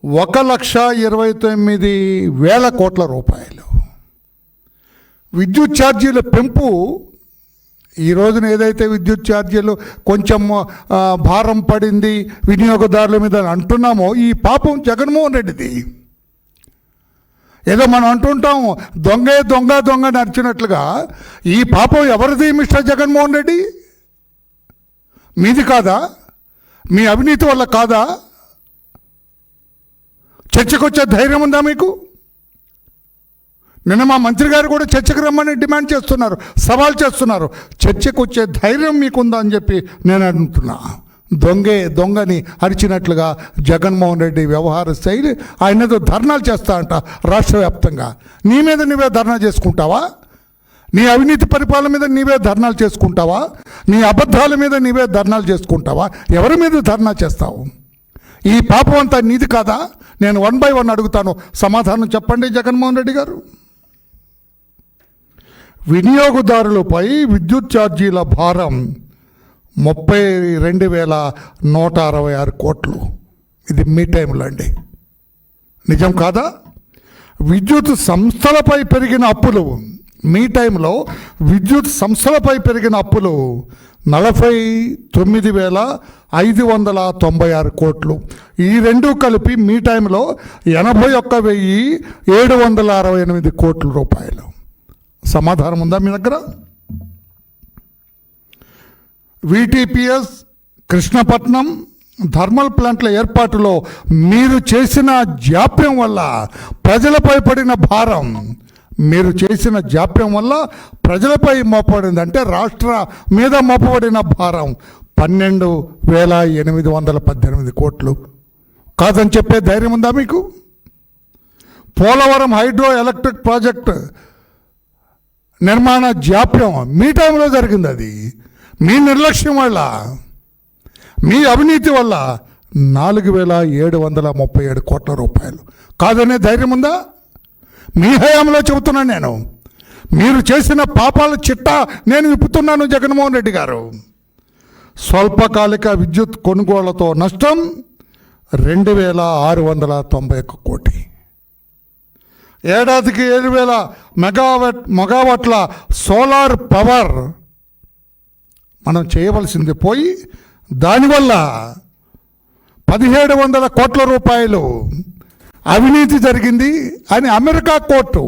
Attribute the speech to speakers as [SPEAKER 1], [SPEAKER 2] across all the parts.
[SPEAKER 1] 1,29,000 కోట్ల రూపాయలు. విద్యుత్ ఛార్జీల పెంపు ఈ రోజున ఏదైతే విద్యుత్ ఛార్జీలు కొంచెం భారం పడింది వినియోగదారుల మీద అంటున్నామో, ఈ పాపం జగన్మోహన్ రెడ్డిది. ఏదో మనం అంటుంటాం దొంగే దొంగ దొంగ నడిచినట్లుగా, ఈ పాపం ఎవరిది మిస్టర్ జగన్మోహన్ రెడ్డి? మీది కాదా? మీ అవినీతి వల్ల కాదా? చర్చకు వచ్చే ధైర్యం ఉందా మీకు? నిన్న మా మంత్రి గారు కూడా చర్చకు రమ్మని డిమాండ్ చేస్తున్నారు, సవాల్ చేస్తున్నారు. చర్చకు వచ్చే ధైర్యం మీకుందా అని చెప్పి నేను అంటున్నా. దొంగే దొంగని అరిచినట్లుగా జగన్మోహన్ రెడ్డి వ్యవహార శైలి. ఆయన ఏదో ధర్నాలు చేస్తా అంట రాష్ట్ర వ్యాప్తంగా. నీ మీద నీవే ధర్నా చేసుకుంటావా? నీ అవినీతి పరిపాలన మీద నీవే ధర్నాలు చేసుకుంటావా? నీ అబద్ధాల మీద నీవే ధర్నాలు చేసుకుంటావా? ఎవరి మీద ధర్నా చేస్తావు? ఈ పాపం అంతా నీది కాదా? నేను 1 by 1 అడుగుతాను, సమాధానం చెప్పండి జగన్మోహన్ రెడ్డి గారు. వినియోగదారులపై విద్యుత్ ఛార్జీల భారం 32,166 కోట్లు. ఇది మీ టైంలో అండి, నిజం కాదా? విద్యుత్ సంస్థలపై పెరిగిన అప్పులు, మీ టైంలో విద్యుత్ సంస్థలపై పెరిగిన అప్పులు 49,596 కోట్లు. ఈ రెండు కలిపి మీ టైంలో 81,768 కోట్ల రూపాయలు. సమాధానం ఉందా మీ దగ్గర? VTPS కృష్ణపట్నం థర్మల్ ప్లాంట్ల ఏర్పాటులో మీరు చేసిన జాప్యం వల్ల ప్రజలపై పడిన భారం, మీరు చేసిన జాప్యం వల్ల ప్రజలపై మోపబడింది, అంటే రాష్ట్ర మీద మోపబడిన భారం 12,818 కోట్లు. కాదని చెప్పే ధైర్యం ఉందా మీకు? పోలవరం హైడ్రో ఎలక్ట్రిక్ ప్రాజెక్ట్ నిర్మాణ జాప్యం మీ టైంలో జరిగింది. అది మీ నిర్లక్ష్యం వల్ల, మీ అవినీతి వల్ల 4,737 కోట్ల రూపాయలు. కాదనే ధైర్యం ఉందా? మీ హయాంలో చెబుతున్నాను నేను. మీరు చేసిన పాపాల చిట్టా నేను విప్పుతున్నాను జగన్మోహన్ రెడ్డి గారు. స్వల్పకాలిక విద్యుత్ కొనుగోళ్లతో నష్టం 2,691 కోటి. ఏడాదికి 7,000 మెగావాట్ల సోలార్ పవర్ మనం చేయవలసింది పోయి దానివల్ల 1,700 కోట్ల రూపాయలు అవినీతి జరిగింది అని అమెరికా కోర్టు,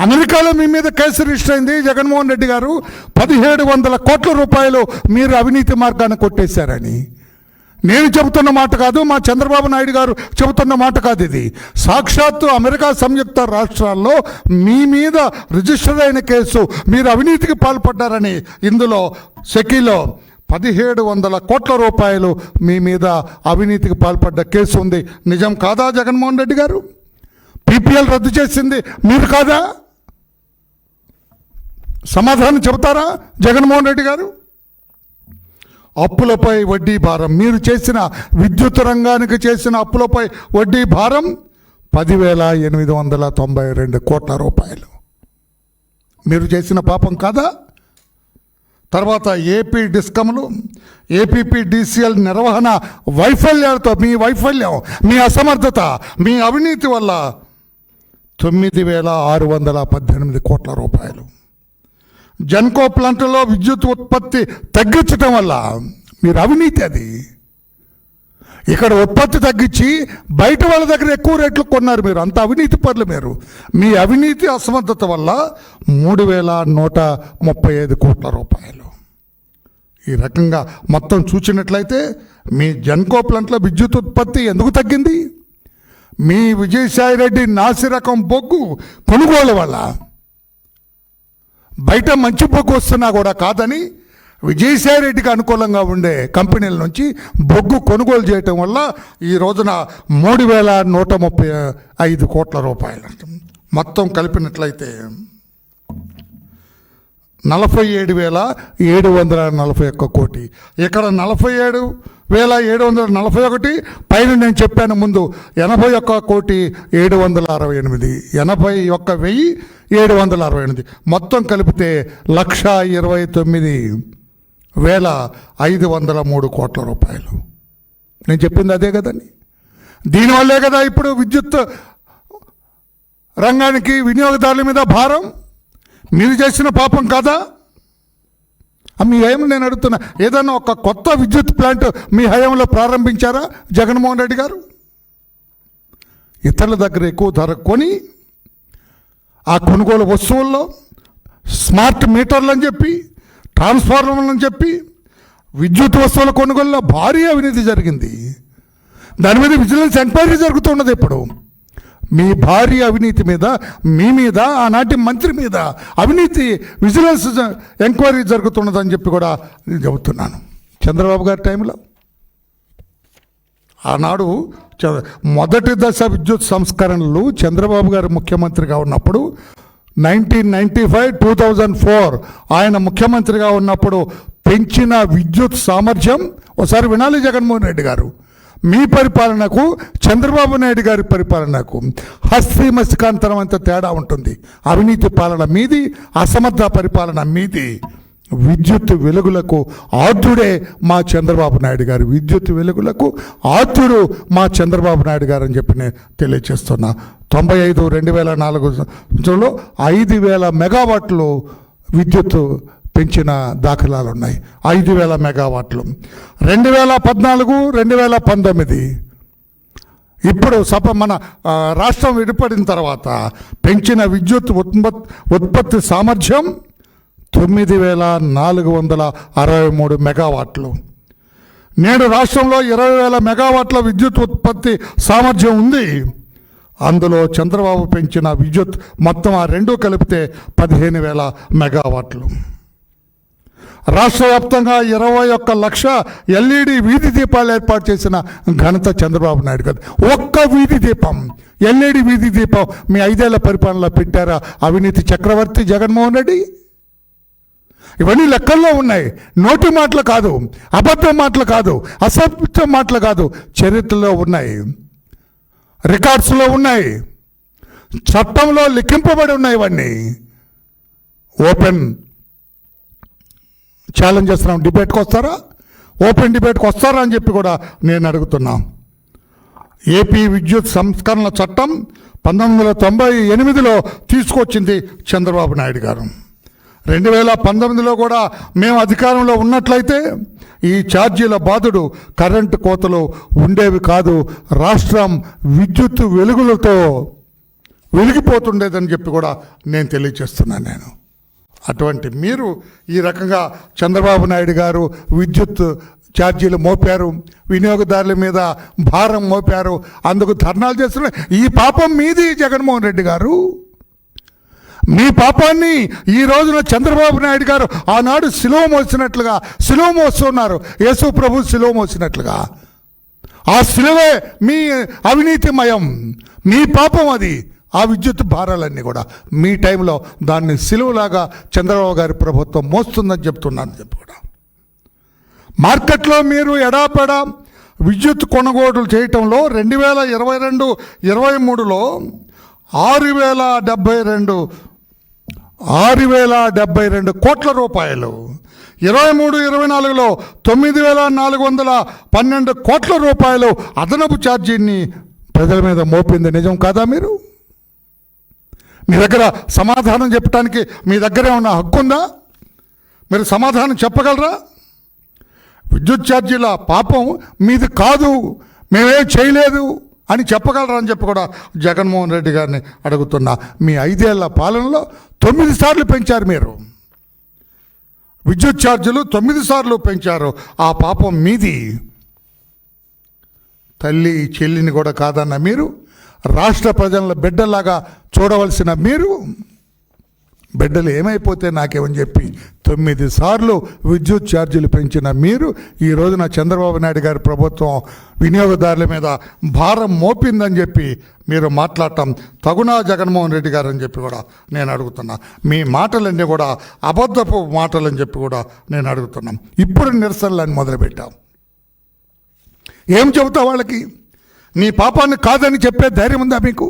[SPEAKER 1] అమెరికాలో మీ మీద కేసు రిజిస్టర్ అయింది జగన్మోహన్ రెడ్డి గారు. 1,700 కోట్ల రూపాయలు మీరు అవినీతి మార్గాన్ని కొట్టేశారని. నేను చెబుతున్న మాట కాదు, మా చంద్రబాబు నాయుడు గారు చెబుతున్న మాట కాదు. ఇది సాక్షాత్తు అమెరికా సంయుక్త రాష్ట్రాల్లో మీ మీద రిజిస్టర్ అయిన కేసు. మీరు అవినీతికి పాల్పడ్డారని ఇందులో సెకీలో 1,700 కోట్ల రూపాయలు మీ మీద అవినీతికి పాల్పడ్డ కేసు ఉంది. నిజం కాదా జగన్మోహన్ రెడ్డి గారు? PPL రద్దు చేసింది మీరు కాదా? సమాధానం చెబుతారా జగన్మోహన్ రెడ్డి గారు? అప్పులపై వడ్డీ భారం, మీరు చేసిన విద్యుత్ రంగానికి చేసిన అప్పులపై వడ్డీ భారం 10,892 కోట్ల రూపాయలు. మీరు చేసిన పాపం కాదా? తర్వాత ఏపీ డిస్కమ్లు, APPDCL నిర్వహణ వైఫల్యాలతో, మీ వైఫల్యం, మీ అసమర్థత, మీ అవినీతి వల్ల 9,618 కోట్ల రూపాయలు. జెన్కో ప్లాంట్లో విద్యుత్ ఉత్పత్తి తగ్గించడం వల్ల మీరు అవినీతి. అది ఇక్కడ ఉత్పత్తి తగ్గించి బయట వాళ్ళ దగ్గర ఎక్కువ రేట్లు కొన్నారు మీరు. అంత అవినీతి పనులు మీరు. మీ అవినీతి అసమర్థత వల్ల 3,135 కోట్ల రూపాయలు. ఈ రకంగా మొత్తం చూసినట్లయితే మీ జెన్కో ప్లాంట్లో విద్యుత్ ఉత్పత్తి ఎందుకు తగ్గింది? మీ విజయసాయిరెడ్డి నాసిరకం బొగ్గు కొనుగోలు వల్ల. బయట మంచి బొగ్గు వస్తున్నా కూడా కాదని విజయసాయిరెడ్డికి అనుకూలంగా ఉండే కంపెనీల నుంచి బొగ్గు కొనుగోలు చేయటం వల్ల ఈ రోజున 3,135 కోట్ల రూపాయలు. మొత్తం కలిపినట్లయితే 47,741 కోటి. ఇక్కడ 47,741 పైన నేను చెప్పాను ముందు 81,768, 81,768 మొత్తం కలిపితే 1,29,503 కోట్ల రూపాయలు. నేను చెప్పింది అదే కదండి. దీనివల్లే కదా ఇప్పుడు విద్యుత్ రంగానికి వినియోగదారుల మీద భారం. మీరు చేసిన పాపం కాదా? మీ హయం నేను అడుగుతున్నా, ఏదన్నా ఒక కొత్త విద్యుత్ ప్లాంట్ మీ హయంలో ప్రారంభించారా జగన్మోహన్ రెడ్డి గారు? ఇతరుల దగ్గర ఎక్కువ ధర కొని ఆ కొనుగోలు వస్తువుల్లో స్మార్ట్ మీటర్లు అని చెప్పి, ట్రాన్స్ఫార్మర్లు అని చెప్పి, విద్యుత్ వస్తువుల కొనుగోలులో భారీ అవినీతి జరిగింది. దాని మీద విజిలెన్స్ ఎంక్వైరీ జరుగుతున్నది. ఇప్పుడు మీ భారీ అవినీతి మీద, మీ మీద, ఆనాటి మంత్రి మీద అవినీతి విజిలెన్స్ ఎంక్వైరీ జరుగుతున్నదని చెప్పి కూడా నేను చెబుతున్నాను. చంద్రబాబు గారి టైంలో ఆనాడు మొదటి దశ విద్యుత్ సంస్కరణలు చంద్రబాబు గారు ముఖ్యమంత్రిగా ఉన్నప్పుడు 1995, 2004 ఆయన ముఖ్యమంత్రిగా ఉన్నప్పుడు పెంచిన విద్యుత్ సామర్థ్యం ఒకసారి వినాలి జగన్మోహన్ రెడ్డి గారు. మీ పరిపాలనకు చంద్రబాబు నాయుడు గారి పరిపాలనకు హస్తి మస్తికాంతరం అంత తేడా ఉంటుంది. అవినీతి పాలన మీది, అసమర్థ పరిపాలన మీది. విద్యుత్ వెలుగులకు ఆద్యుడే మా చంద్రబాబు నాయుడు గారు. విద్యుత్ వెలుగులకు ఆద్యుడు మా చంద్రబాబు నాయుడు గారు అని చెప్పి నేను తెలియజేస్తున్నా. 95, 2004 సంవత్సరంలో 5,000 మెగావాట్లు విద్యుత్ పెంచిన దాఖలాలు ఉన్నాయి. 5,000 మెగావాట్లు. 2014, 2019 ఇప్పుడు మన రాష్ట్రం విడిపడిన తర్వాత పెంచిన విద్యుత్ ఉత్పత్తి సామర్థ్యం 9,463 మెగావాట్లు. నేడు రాష్ట్రంలో 20,000 మెగావాట్ల విద్యుత్ ఉత్పత్తి సామర్థ్యం ఉంది. అందులో చంద్రబాబు పెంచిన విద్యుత్ మొత్తం ఆ రెండు కలిపితే 15,000 మెగావాట్లు. రాష్ట్ర వ్యాప్తంగా 21 లక్ష LED వీధి దీపాలు ఏర్పాటు చేసిన ఘనత చంద్రబాబు నాయుడు గారు. ఒక్క వీధి దీపం, LED వీధి దీపం మీ 5 ఏళ్ల పరిపాలనలో పెట్టారా అవినీతి చక్రవర్తి జగన్మోహన్ రెడ్డి? ఇవన్నీ లెక్కల్లో ఉన్నాయి. నోటి మాటలు కాదు, అబద్ధం మాటలు కాదు, అసత్యం మాటలు కాదు, చరిత్రలో ఉన్నాయి, రికార్డ్స్లో ఉన్నాయి, చట్టంలో లిఖింపబడి ఉన్నాయి. ఇవన్నీ ఓపెన్ ఛాలెంజ్ చేస్తున్నాం. డిబేట్కి వస్తారా? ఓపెన్ డిబేట్కి వస్తారా అని చెప్పి కూడా నేను అడుగుతున్నా. ఏపీ విద్యుత్ సంస్కరణ చట్టం 1998లో తీసుకొచ్చింది చంద్రబాబు నాయుడు గారు. 2019లో కూడా మేము అధికారంలో ఉన్నట్లయితే ఈ ఛార్జీల బాధుడు, కరెంటు కోతలు ఉండేవి కాదు. రాష్ట్రం విద్యుత్ వెలుగులతో వెలిగిపోతుండేదని చెప్పి కూడా నేను తెలియజేస్తున్నాను. అటువంటి మీరు ఈ రకంగా చంద్రబాబు నాయుడు గారు విద్యుత్ ఛార్జీలు మోపారు, వినియోగదారుల మీద భారం మోపారు, అందుకు ధర్నాలు చేస్తున్నారు. ఈ పాపం మీది జగన్మోహన్ రెడ్డి గారు. మీ పాపాన్ని ఈ రోజున చంద్రబాబు నాయుడు గారు ఆనాడు సిలువ మోసినట్లుగా సిలువ మోస్తున్నారు. యేసు ప్రభు సిలువ మోసినట్లుగా ఆ సిలువే మీ అవినీతిమయం, మీ పాపం అది. ఆ విద్యుత్ భారాలన్నీ కూడా మీ టైంలో దాన్ని సిలువలాగా చంద్రబాబు గారి ప్రభుత్వం మోస్తుందని చెప్తున్నాను చెప్పి కూడా. మార్కెట్లో మీరు ఎడాపెడా విద్యుత్ కొనుగోలు చేయటంలో 2022-23లో 6,072 కోట్ల రూపాయలు, 23-24లో 9,412 కోట్ల రూపాయలు అదనపు ఛార్జీని ప్రజల మీద మోపింది నిజం కాదా? మీరు మీ దగ్గర సమాధానం చెప్పడానికి మీ దగ్గర ఏమన్నా హక్కు ఉందా? మీరు సమాధానం చెప్పగలరా? విద్యుత్ ఛార్జీల పాపం మీది కాదు, మేమేం చేయలేదు అని చెప్పగలరా అని చెప్పి కూడా జగన్మోహన్ రెడ్డి గారిని అడుగుతున్నా. మీ 5 ఏళ్ల పాలనలో 9 సార్లు పెంచారు మీరు విద్యుత్ ఛార్జీలు, 9 సార్లు పెంచారు. ఆ పాపం మీది. తల్లి చెల్లిని కూడా కాదన్న మీరు, రాష్ట్ర ప్రజల బిడ్డలాగా చూడవలసిన మీరు, బిడ్డలు ఏమైపోతే నాకేమని చెప్పి 9 సార్లు విద్యుత్ ఛార్జీలు పెంచిన మీరు ఈ రోజున చంద్రబాబు నాయుడు గారి ప్రభుత్వం వినియోగదారుల మీద భారం మోపిందని చెప్పి మీరు మాట్లాడటం తగునా జగన్మోహన్ రెడ్డి గారు అని చెప్పి కూడా నేను అడుగుతున్నా. మీ మాటలన్నీ కూడా అబద్ధపు మాటలని చెప్పి కూడా నేను అడుగుతున్నాం. ఇప్పుడు నిరసనలని మొదలుపెట్టాం. ఏం చెబుతా వాళ్ళకి? నీ పాపాన్ని కాదని చెప్పే ధైర్యం ఉందా మీకు?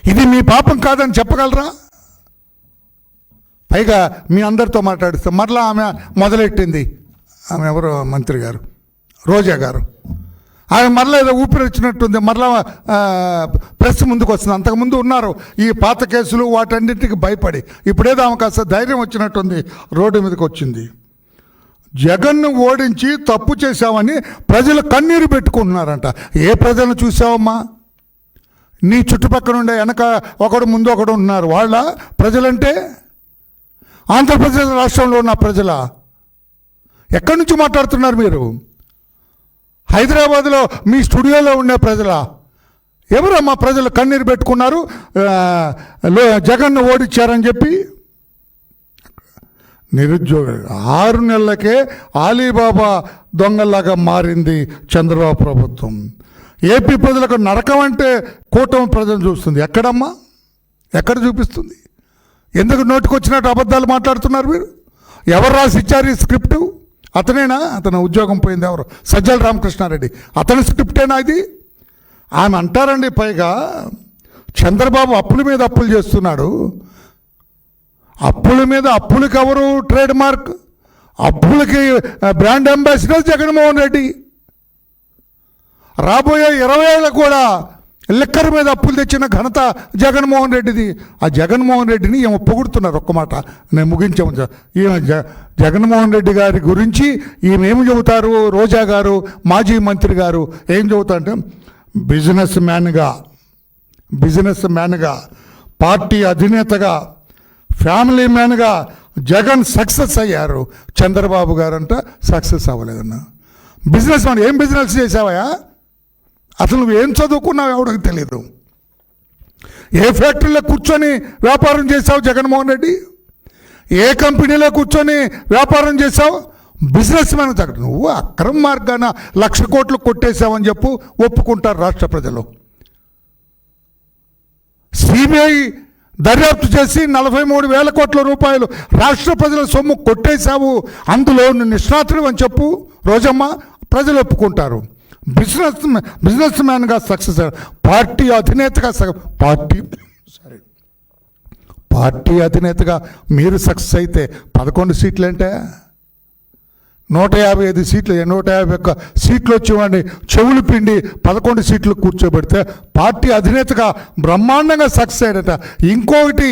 [SPEAKER 1] ఇది మీ పాపం కాదని చెప్పగలరా? పైగా మీ అందరితో మాట్లాడిస్తే మరలా ఆమె మొదలెట్టింది. ఆమె ఎవరో మంత్రి గారు, రోజా గారు. ఆయన మరలా ఏదో ఊపిరి వచ్చినట్టుంది, మరలా ప్రెస్ ముందుకు వస్తుంది. అంతకుముందు ఉన్నారు ఈ పాత కేసులు వాటన్నిటికి భయపడి, ఇప్పుడేదో ఆమె కాస్త ధైర్యం వచ్చినట్టుంది, రోడ్డు మీదకి వచ్చింది. జగన్ను ఓడించి తప్పు చేశామని ప్రజలు కన్నీరు పెట్టుకుంటున్నారంట. ఏ ప్రజలను చూసావమ్మా? నీ చుట్టుపక్కల ఉండే వెనక ఒకడు ముందు ఒకడు ఉన్నారు. వాళ్ళ ప్రజలంటే ఆంధ్రప్రదేశ్ రాష్ట్రంలో ఉన్న ప్రజల? ఎక్కడి నుంచి మాట్లాడుతున్నారు మీరు? హైదరాబాద్లో మీ స్టూడియోలో ఉండే ప్రజల? ఎవరమ్మా ప్రజలు కన్నీరు పెట్టుకున్నారు జగన్ను ఓడించారని చెప్పి? నిరుద్యోగ 6 నెలలకే ఆలీబాబా దొంగల్లాగా మారింది చంద్రబాబు ప్రభుత్వం. ఏపీ ప్రజలకు నరకం అంటే కూటమి ప్రజలు చూస్తుంది. ఎక్కడమ్మా? ఎక్కడ చూపిస్తుంది? ఎందుకు నోటికొచ్చినట్టు అబద్ధాలు మాట్లాడుతున్నారు మీరు? ఎవరు రాసి ఇచ్చారు ఈ స్క్రిప్టు? అతనేనా? అతను ఉద్యోగం పోయింది ఎవరు? సజ్జల రామకృష్ణారెడ్డి. అతని స్క్రిప్టేనా ఇది? ఆమె అంటారండి, పైగా చంద్రబాబు అప్పుల మీద అప్పులు చేస్తున్నాడు. అప్పుల మీద అప్పులకి ఎవరు ట్రేడ్ మార్క్? అప్పులకి బ్రాండ్ అంబాసిడర్ జగన్మోహన్ రెడ్డి. రాబోయే 20 ఏళ్ళకు కూడా లిక్కర్ మీద అప్పులు తెచ్చిన ఘనత జగన్మోహన్ రెడ్డిది. ఆ జగన్మోహన్ రెడ్డిని ఏమో పొగుడుతున్నారు. ఒక్క మాట నేను ముగించాము. ఈమె జగన్మోహన్ రెడ్డి గారి గురించి ఈమె ఏమి చెబుతారు? రోజా గారు, మాజీ మంత్రి గారు ఏం చెబుతారంటే, బిజినెస్ మ్యాన్గా, పార్టీ అధినేతగా, ఫ్యామిలీ మ్యాన్గా జగన్ సక్సెస్ అయ్యారు. చంద్రబాబు గారంట సక్సెస్ అవ్వలేదన్నా. Businessman. ఏం బిజినెస్ చేసావయా? అసలు నువ్వేం చదువుకున్నావు ఎవరికి తెలియదు. ఏ ఫ్యాక్టరీలో కూర్చొని వ్యాపారం చేసావు జగన్మోహన్ రెడ్డి? ఏ కంపెనీలో కూర్చొని వ్యాపారం చేసావు? బిజినెస్ మ్యాన్ తగ్గ నువ్వు అక్రమ మార్గాన 1,00,000 కోట్లు కొట్టేశావని చెప్పు ఒప్పుకుంటారు రాష్ట్ర ప్రజలు. సిబిఐ దర్యాప్తు చేసి 43,000 కోట్ల రూపాయలు రాష్ట్ర ప్రజల సొమ్ము కొట్టేశావు, అందులో నిష్ణాతులు అని చెప్పు రోజమ్మ, ప్రజలు ఒప్పుకుంటారు. బిజినెస్ మ్యాన్గా సక్సెస్, పార్టీ అధినేతగా మీరు సక్సెస్ అయితే 11 సీట్లు అంటే 155 సీట్లు, 151 సీట్లు వచ్చేవాడిని చెవులు పిండి 11 సీట్లు కూర్చోబెడితే పార్టీ అధినేతగా బ్రహ్మాండంగా సక్సెస్ అయ్యాడట. ఇంకొకటి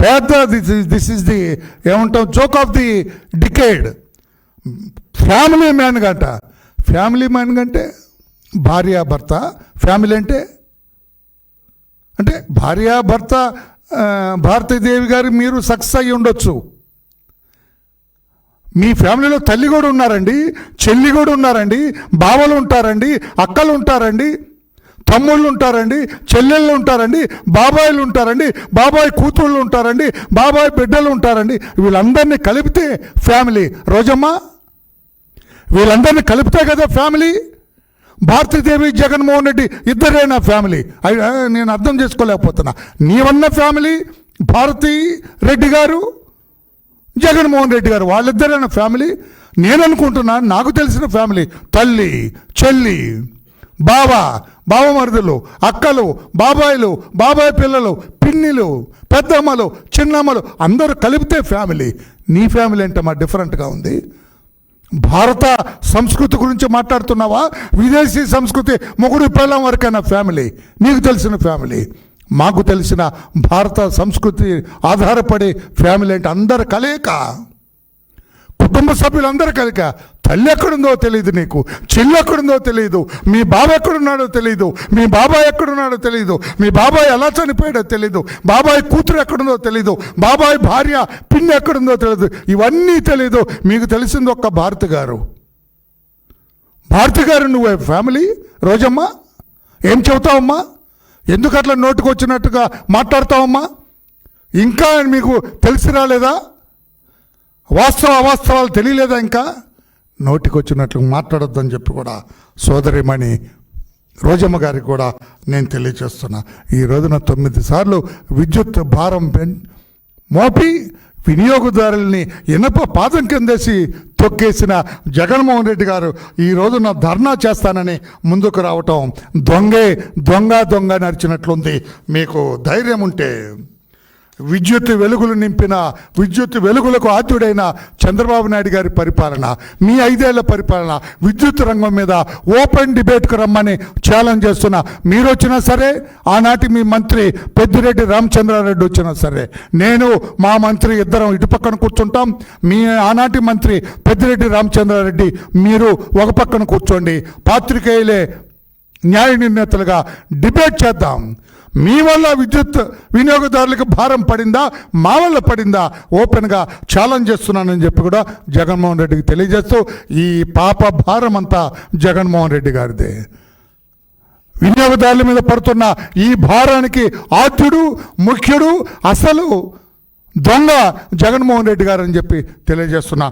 [SPEAKER 1] పెద్ద, దిస్ ఇస్ ది ఏమంటాం, joke of the decade, family man గంట. ఫ్యామిలీ మ్యాన్ కంటే భార్యాభర్త, ఫ్యామిలీ అంటే భార్యాభర్త భారతీదేవి గారు మీరు సక్సెస్ అయ్యి ఉండొచ్చు. మీ ఫ్యామిలీలో తల్లి కూడా ఉన్నారండి, చెల్లి కూడా ఉన్నారండి, బావలు ఉంటారండి, అక్కలు ఉంటారండి, తమ్ముళ్ళు ఉంటారండి, చెల్లెళ్ళు ఉంటారండి, బాబాయిలు ఉంటారండి, బాబాయ్ కూతుళ్ళు ఉంటారండి, బాబాయ్ బిడ్డలు ఉంటారండి. వీళ్ళందరినీ కలిపితే ఫ్యామిలీ. రోజమ్మ, వీళ్ళందరినీ కలిపితే కదా ఫ్యామిలీ. భారతీదేవి, జగన్మోహన్ రెడ్డి ఇద్దరేనా ఫ్యామిలీ? నేను అర్థం చేసుకోలేకపోతున్నా. నీవన్న ఫ్యామిలీ భారతీ రెడ్డి గారు, జగన్మోహన్ రెడ్డి గారు, వాళ్ళిద్దరైనా ఫ్యామిలీ? నేను అనుకుంటున్నా నాకు తెలిసిన ఫ్యామిలీ తల్లి, చెల్లి, బావమరుదులు, అక్కలు, బాబాయిలు, బాబాయ్ పిల్లలు, పిన్నిలు, పెద్దమ్మలు, చిన్నమ్మలు అందరూ కలిపితే ఫ్యామిలీ. నీ ఫ్యామిలీ అంటే మా డిఫరెంట్గా ఉంది. భారత సంస్కృతి గురించి మాట్లాడుతున్నావా? విదేశీ సంస్కృతి, మొగుడు పిల్లం వరకైనా ఫ్యామిలీ? నీకు తెలిసిన ఫ్యామిలీ, మాకు తెలిసిన భారత సంస్కృతి ఆధారపడి ఫ్యామిలీ అంటే అందరు కలయిక, కుటుంబ సభ్యులందరూ కలిక. తల్లి ఎక్కడుందో తెలియదు నీకు, చెల్లి ఎక్కడుందో తెలియదు, మీ బాబు ఎక్కడున్నాడో తెలియదు, మీ బాబాయ్ ఎక్కడున్నాడో తెలియదు, మీ బాబాయ్ ఎలా చనిపోయాడో తెలియదు, బాబాయ్ కూతురు ఎక్కడుందో తెలియదు, బాబాయ్ భార్య పిన్ని ఎక్కడుందో తెలియదు. ఇవన్నీ తెలియదు. మీకు తెలిసింది ఒక్క భారతి గారు. నువ్వే ఫ్యామిలీ? రోజమ్మా, ఏం చెబుతావమ్మా? ఎందుకు అట్లా నోటుకు వచ్చినట్టుగా మాట్లాడతావమ్మా? ఇంకా మీకు తెలిసి రాలేదా? అవాస్తవాలు తెలియలేదా? ఇంకా నోటికి వచ్చినట్లు మాట్లాడొద్దని చెప్పి కూడా సోదరిమణి రోజమ్మ గారికి కూడా నేను తెలియజేస్తున్నా. ఈ రోజున 9 సార్లు విద్యుత్ భారం మోపి వినియోగదారుల్ని ఇనప పాదం కిందేసి తొక్కేసిన జగన్మోహన్ రెడ్డి గారు ఈ రోజున ధర్నా చేస్తానని ముందుకు రావటం దొంగ నడిచినట్లుంది. మీకు ధైర్యం ఉంటే విద్యుత్ వెలుగులు నింపిన, విద్యుత్ వెలుగులకు ఆద్యుడైన చంద్రబాబు నాయుడు గారి పరిపాలన, మీ 5 ఏళ్ల పరిపాలన, విద్యుత్ రంగం మీద ఓపెన్ డిబేట్కు రమ్మని ఛాలెంజ్ చేస్తున్నా. మీరు వచ్చినా సరే, ఆనాటి మీ మంత్రి పెద్దిరెడ్డి రామచంద్రారెడ్డి వచ్చినా సరే, నేను మా మంత్రి ఇద్దరం ఇటు పక్కన కూర్చుంటాం. మీ ఆనాటి మంత్రి పెద్దిరెడ్డి రామచంద్రారెడ్డి మీరు ఒక పక్కన కూర్చోండి. పాత్రికేయులే న్యాయ నిర్ణేతలుగా డిబేట్ చేద్దాం. మీ వల్ల విద్యుత్ వినియోగదారులకు భారం పడిందా, మా వల్ల పడిందా, ఓపెన్గా ఛాలెంజ్ చేస్తున్నానని చెప్పి కూడా జగన్మోహన్ రెడ్డికి తెలియజేస్తూ, ఈ పాప భారం అంతా జగన్మోహన్ రెడ్డి గారిదే. వినియోగదారుల మీద పడుతున్న ఈ భారానికి ఆద్యుడు, ముఖ్యుడు, అసలు దొంగ జగన్మోహన్ రెడ్డి గారు అని చెప్పి తెలియజేస్తున్నా.